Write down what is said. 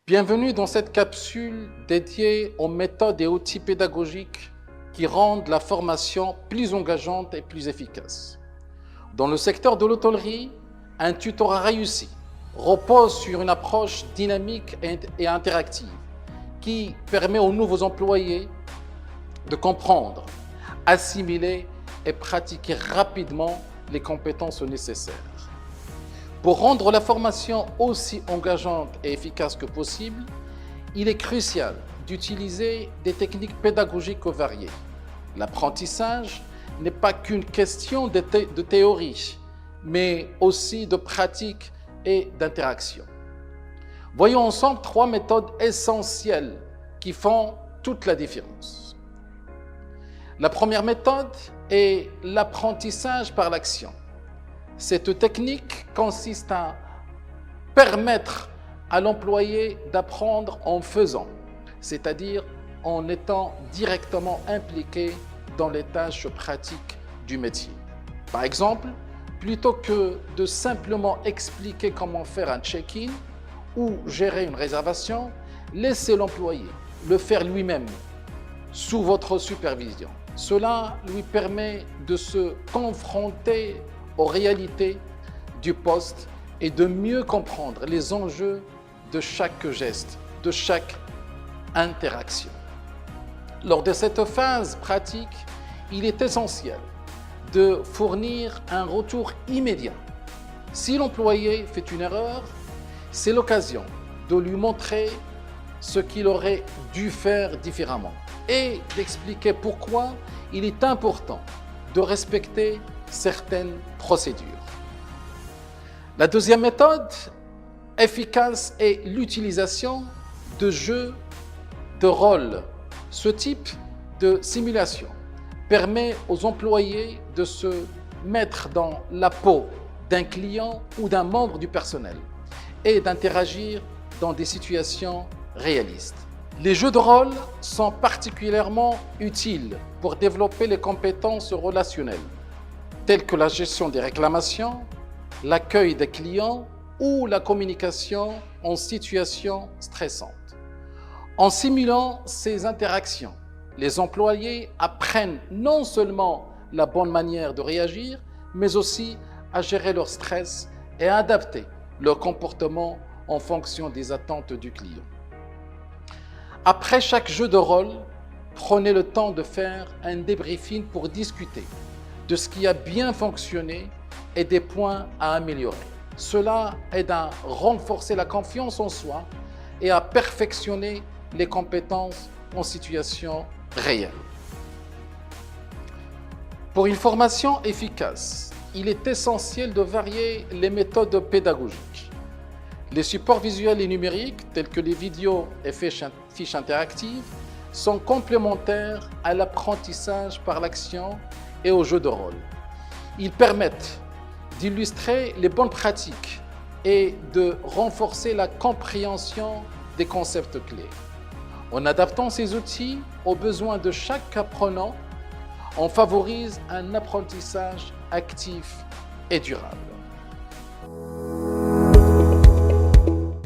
Bienvenue dans cette capsule dédiée aux méthodes et outils pédagogiques qui rendent la formation plus engageante et plus efficace. Dans le secteur de l'hôtellerie, un tutorat réussi repose sur une approche dynamique et interactive qui permet aux nouveaux employés de comprendre, assimiler et pratiquer rapidement les compétences nécessaires. Pour rendre la formation aussi engageante et efficace que possible, il est crucial d'utiliser des techniques pédagogiques variées. L'apprentissage n'est pas qu'une question de théorie, mais aussi de pratique et d'interaction. Voyons ensemble 3 méthodes essentielles qui font toute la différence. La première méthode est l'apprentissage par l'action. Cette technique consiste à permettre à l'employé d'apprendre en faisant, c'est-à-dire en étant directement impliqué dans les tâches pratiques du métier. Par exemple, plutôt que de simplement expliquer comment faire un check-in ou gérer une réservation, laissez l'employé le faire lui-même sous votre supervision. Cela lui permet de se confronter aux réalités du poste et de mieux comprendre les enjeux de chaque geste, de chaque interaction. Lors de cette phase pratique, il est essentiel de fournir un retour immédiat. Si l'employé fait une erreur, c'est l'occasion de lui montrer ce qu'il aurait dû faire différemment et d'expliquer pourquoi il est important de respecter certaines procédures. La deuxième méthode efficace est l'utilisation de jeux de rôle. Ce type de simulation permet aux employés de se mettre dans la peau d'un client ou d'un membre du personnel et d'interagir dans des situations réalistes. Les jeux de rôle sont particulièrement utiles pour développer les compétences relationnelles, telles que la gestion des réclamations, l'accueil des clients ou la communication en situation stressante. En simulant ces interactions, les employés apprennent non seulement la bonne manière de réagir, mais aussi à gérer leur stress et à adapter leur comportement en fonction des attentes du client. Après chaque jeu de rôle, prenez le temps de faire un débriefing pour discuter de ce qui a bien fonctionné et des points à améliorer. Cela aide à renforcer la confiance en soi et à perfectionner les compétences en situation réelle. Pour une formation efficace, il est essentiel de varier les méthodes pédagogiques. Les supports visuels et numériques, tels que les vidéos et fiches interactives, sont complémentaires à l'apprentissage par l'action et aux jeux de rôle. Ils permettent d'illustrer les bonnes pratiques et de renforcer la compréhension des concepts clés. En adaptant ces outils aux besoins de chaque apprenant, on favorise un apprentissage actif et durable.